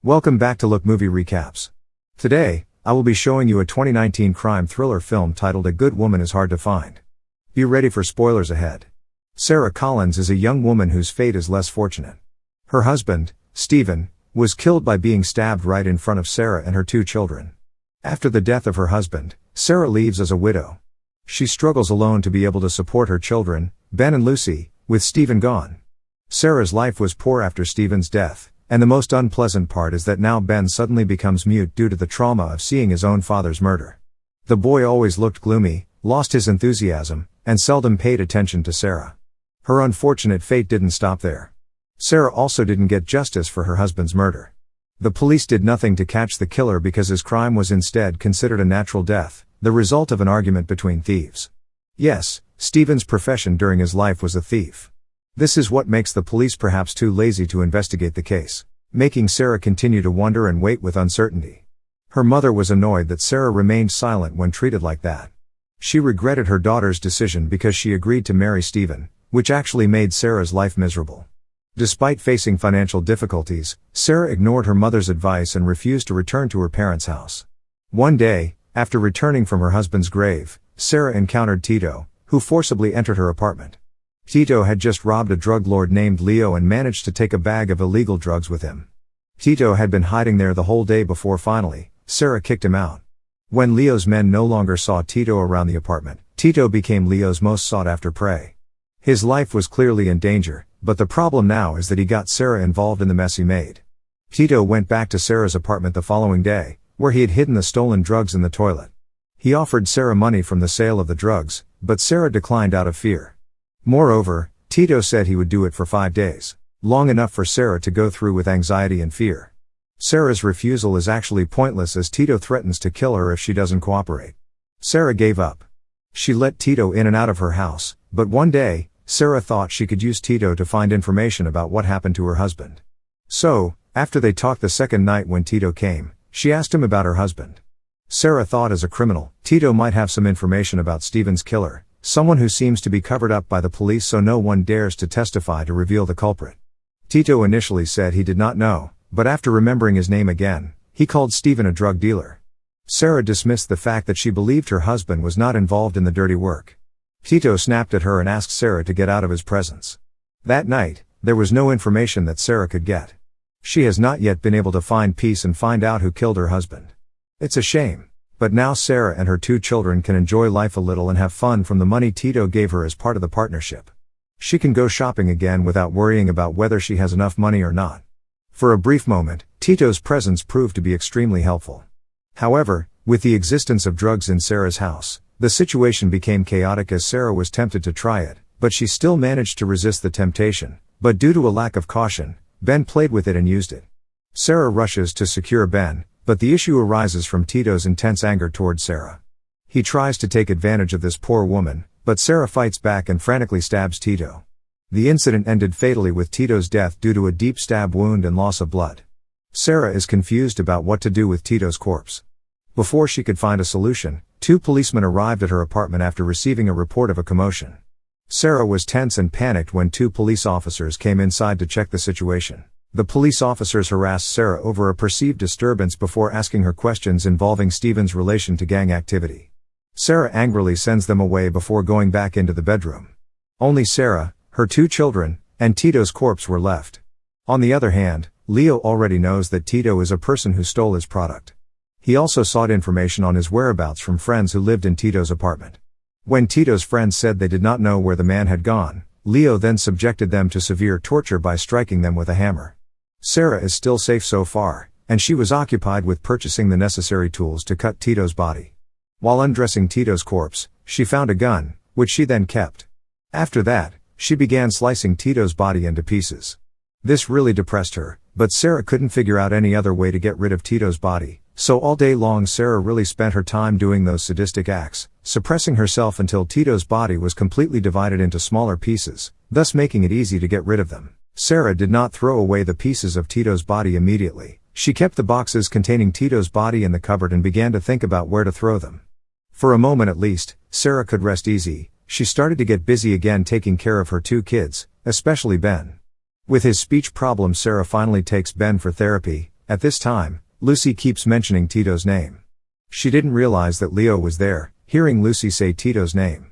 Welcome back to Look Movie Recaps. Today, I will be showing you a 2019 crime thriller film titled A Good Woman is Hard to Find. Be ready for spoilers ahead. Sarah Collins is a young woman whose fate is less fortunate. Her husband, Stephen, was killed by being stabbed right in front of Sarah and her 2 children. After the death of her husband, Sarah leaves as a widow. She struggles alone to be able to support her children, Ben and Lucy, with Stephen gone. Sarah's life was poor after Stephen's death, and the most unpleasant part is that now Ben suddenly becomes mute due to the trauma of seeing his own father's murder. The boy always looked gloomy, lost his enthusiasm, and seldom paid attention to Sarah. Her unfortunate fate didn't stop there. Sarah also didn't get justice for her husband's murder. The police did nothing to catch the killer because his crime was instead considered a natural death, the result of an argument between thieves. Yes, Stephen's profession during his life was a thief. This is what makes the police perhaps too lazy to investigate the case, making Sarah continue to wonder and wait with uncertainty. Her mother was annoyed that Sarah remained silent when treated like that. She regretted her daughter's decision because she agreed to marry Stephen, which actually made Sarah's life miserable. Despite facing financial difficulties, Sarah ignored her mother's advice and refused to return to her parents' house. One day, after returning from her husband's grave, Sarah encountered Tito, who forcibly entered her apartment. Tito had just robbed a drug lord named Leo and managed to take a bag of illegal drugs with him. Tito had been hiding there the whole day before finally, Sarah kicked him out. When Leo's men no longer saw Tito around the apartment, Tito became Leo's most sought-after prey. His life was clearly in danger, but the problem now is that he got Sarah involved in the mess he made. Tito went back to Sarah's apartment the following day, where he had hidden the stolen drugs in the toilet. He offered Sarah money from the sale of the drugs, but Sarah declined out of fear. Moreover, Tito said he would do it for 5 days, long enough for Sarah to go through with anxiety and fear. Sarah's refusal is actually pointless as Tito threatens to kill her if she doesn't cooperate. Sarah gave up. She let Tito in and out of her house, but one day, Sarah thought she could use Tito to find information about what happened to her husband. So, after they talked the second night when Tito came, she asked him about her husband. Sarah thought as a criminal, Tito might have some information about Stephen's killer, someone who seems to be covered up by the police so no one dares to testify to reveal the culprit. Tito initially said he did not know, but after remembering his name again, he called Stephen a drug dealer. Sarah dismissed the fact that she believed her husband was not involved in the dirty work. Tito snapped at her and asked Sarah to get out of his presence. That night, there was no information that Sarah could get. She has not yet been able to find peace and find out who killed her husband. It's a shame. But now Sarah and her 2 children can enjoy life a little and have fun from the money Tito gave her as part of the partnership. She can go shopping again without worrying about whether she has enough money or not. For a brief moment, Tito's presence proved to be extremely helpful. However, with the existence of drugs in Sarah's house, the situation became chaotic as Sarah was tempted to try it, but she still managed to resist the temptation. But due to a lack of caution, Ben played with it and used it. Sarah rushes to secure Ben, but the issue arises from Tito's intense anger toward Sarah. He tries to take advantage of this poor woman, but Sarah fights back and frantically stabs Tito. The incident ended fatally with Tito's death due to a deep stab wound and loss of blood. Sarah is confused about what to do with Tito's corpse. Before she could find a solution, 2 policemen arrived at her apartment after receiving a report of a commotion. Sarah was tense and panicked when 2 police officers came inside to check the situation. The police officers harassed Sarah over a perceived disturbance before asking her questions involving Stephen's relation to gang activity. Sarah angrily sends them away before going back into the bedroom. Only Sarah, her 2 children, and Tito's corpse were left. On the other hand, Leo already knows that Tito is a person who stole his product. He also sought information on his whereabouts from friends who lived in Tito's apartment. When Tito's friends said they did not know where the man had gone, Leo then subjected them to severe torture by striking them with a hammer. Sarah is still safe so far, and she was occupied with purchasing the necessary tools to cut Tito's body. While undressing Tito's corpse, she found a gun, which she then kept. After that, she began slicing Tito's body into pieces. This really depressed her, but Sarah couldn't figure out any other way to get rid of Tito's body, so all day long Sarah really spent her time doing those sadistic acts, suppressing herself until Tito's body was completely divided into smaller pieces, thus making it easy to get rid of them. Sarah did not throw away the pieces of Tito's body immediately. She kept the boxes containing Tito's body in the cupboard and began to think about where to throw them. For a moment at least, Sarah could rest easy. She started to get busy again taking care of her 2 kids, especially Ben. With his speech problems, Sarah finally takes Ben for therapy, At this time, Lucy keeps mentioning Tito's name. She didn't realize that Leo was there, hearing Lucy say Tito's name.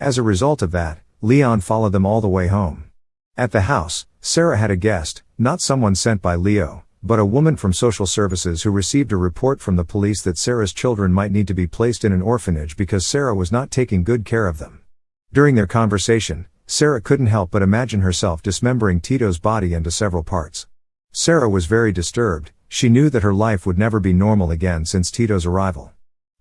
As a result of that, Leon followed them all the way home. At the house, Sarah had a guest, not someone sent by Leo, but a woman from social services who received a report from the police that Sarah's children might need to be placed in an orphanage because Sarah was not taking good care of them. During their conversation, Sarah couldn't help but imagine herself dismembering Tito's body into several parts. Sarah was very disturbed. She knew that her life would never be normal again since Tito's arrival.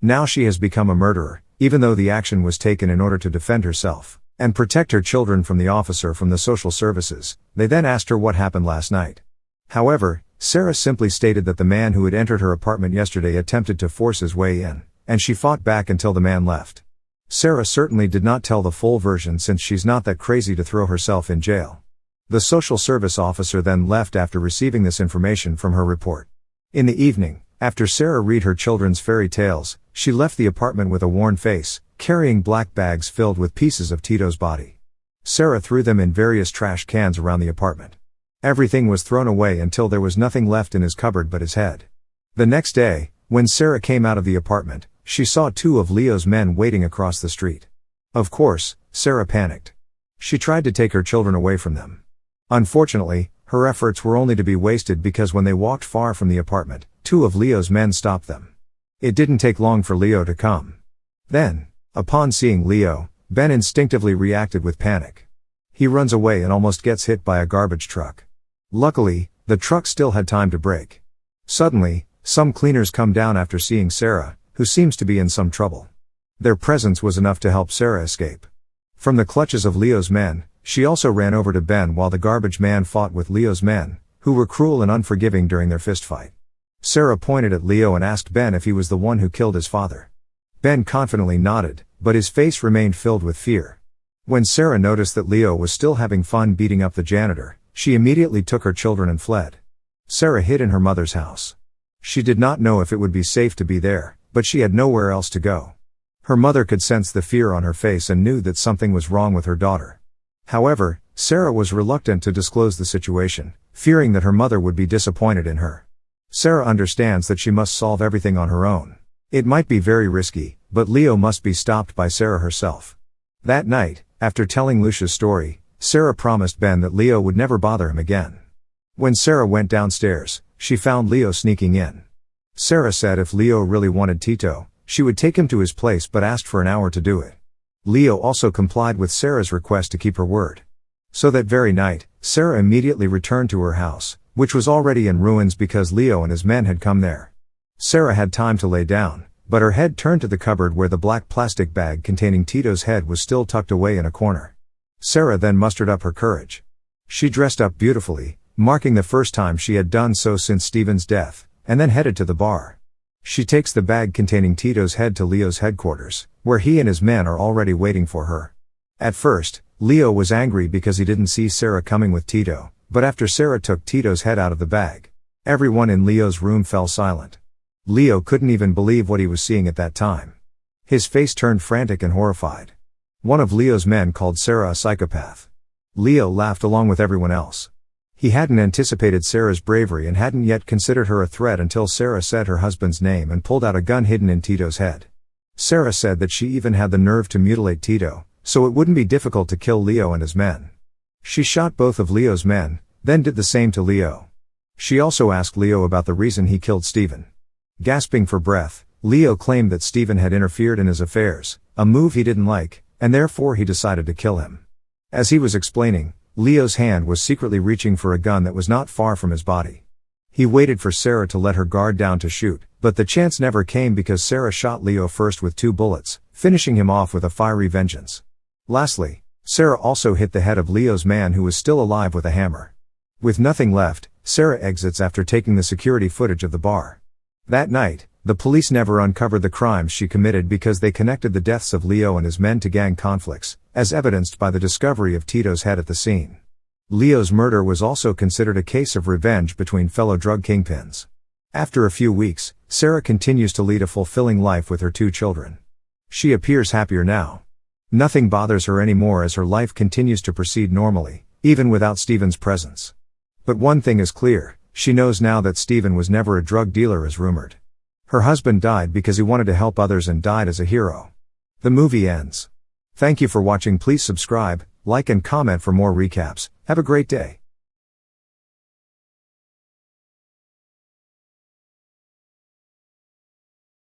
Now she has become a murderer, even though the action was taken in order to defend herself and protect her children from the officer from the social services. They then asked her what happened last night. However, Sarah simply stated that the man who had entered her apartment yesterday attempted to force his way in, and she fought back until the man left. Sarah certainly did not tell the full version since she's not that crazy to throw herself in jail. The social service officer then left after receiving this information from her report. In the evening, after Sarah read her children's fairy tales, she left the apartment with a worn face, carrying black bags filled with pieces of Tito's body. Sarah threw them in various trash cans around the apartment. Everything was thrown away until there was nothing left in his cupboard but his head. The next day, when Sarah came out of the apartment, she saw two of Leo's men waiting across the street. Of course, Sarah panicked. She tried to take her children away from them. Unfortunately, her efforts were only to be wasted because when they walked far from the apartment, two of Leo's men stopped them. It didn't take long for Leo to come. Then, upon seeing Leo, Ben instinctively reacted with panic. He runs away and almost gets hit by a garbage truck. Luckily, the truck still had time to brake. Suddenly, some cleaners come down after seeing Sarah, who seems to be in some trouble. Their presence was enough to help Sarah escape. From the clutches of Leo's men, she also ran over to Ben while the garbage man fought with Leo's men, who were cruel and unforgiving during their fistfight. Sarah pointed at Leo and asked Ben if he was the one who killed his father. Ben confidently nodded, but his face remained filled with fear. When Sarah noticed that Leo was still having fun beating up the janitor, she immediately took her children and fled. Sarah hid in her mother's house. She did not know if it would be safe to be there, but she had nowhere else to go. Her mother could sense the fear on her face and knew that something was wrong with her daughter. However, Sarah was reluctant to disclose the situation, fearing that her mother would be disappointed in her. Sarah understands that she must solve everything on her own. It might be very risky, but Leo must be stopped by Sarah herself. That night, after telling Lucia's story, Sarah promised Ben that Leo would never bother him again. When Sarah went downstairs, she found Leo sneaking in. Sarah said if Leo really wanted Tito, she would take him to his place but asked for an hour to do it. Leo also complied with Sarah's request to keep her word. So that very night, Sarah immediately returned to her house, which was already in ruins because Leo and his men had come there. Sarah had time to lay down, but her head turned to the cupboard where the black plastic bag containing Tito's head was still tucked away in a corner. Sarah then mustered up her courage. She dressed up beautifully, marking the first time she had done so since Stephen's death, and then headed to the bar. She takes the bag containing Tito's head to Leo's headquarters, where he and his men are already waiting for her. At first, Leo was angry because he didn't see Sarah coming with Tito, but after Sarah took Tito's head out of the bag, everyone in Leo's room fell silent. Leo couldn't even believe what he was seeing at that time. His face turned frantic and horrified. One of Leo's men called Sarah a psychopath. Leo laughed along with everyone else. He hadn't anticipated Sarah's bravery and hadn't yet considered her a threat until Sarah said her husband's name and pulled out a gun hidden in Tito's head. Sarah said that she even had the nerve to mutilate Tito, so it wouldn't be difficult to kill Leo and his men. She shot both of Leo's men, then did the same to Leo. She also asked Leo about the reason he killed Stephen. Gasping for breath, Leo claimed that Stephen had interfered in his affairs, a move he didn't like, and therefore he decided to kill him. As he was explaining, Leo's hand was secretly reaching for a gun that was not far from his body. He waited for Sarah to let her guard down to shoot, but the chance never came because Sarah shot Leo first with 2 bullets, finishing him off with a fiery vengeance. Lastly, Sarah also hit the head of Leo's man who was still alive with a hammer. With nothing left, Sarah exits after taking the security footage of the bar. That night, the police never uncovered the crimes she committed because they connected the deaths of Leo and his men to gang conflicts, as evidenced by the discovery of Tito's head at the scene. Leo's murder was also considered a case of revenge between fellow drug kingpins. After a few weeks, Sarah continues to lead a fulfilling life with her 2 children. She appears happier now. Nothing bothers her anymore as her life continues to proceed normally, even without Stephen's presence. But one thing is clear, She knows now that Steven was never a drug dealer as rumored. Her husband died because he wanted to help others and died as a hero. The movie ends. Thank you for watching. Please subscribe, like and comment for more recaps. Have a great day.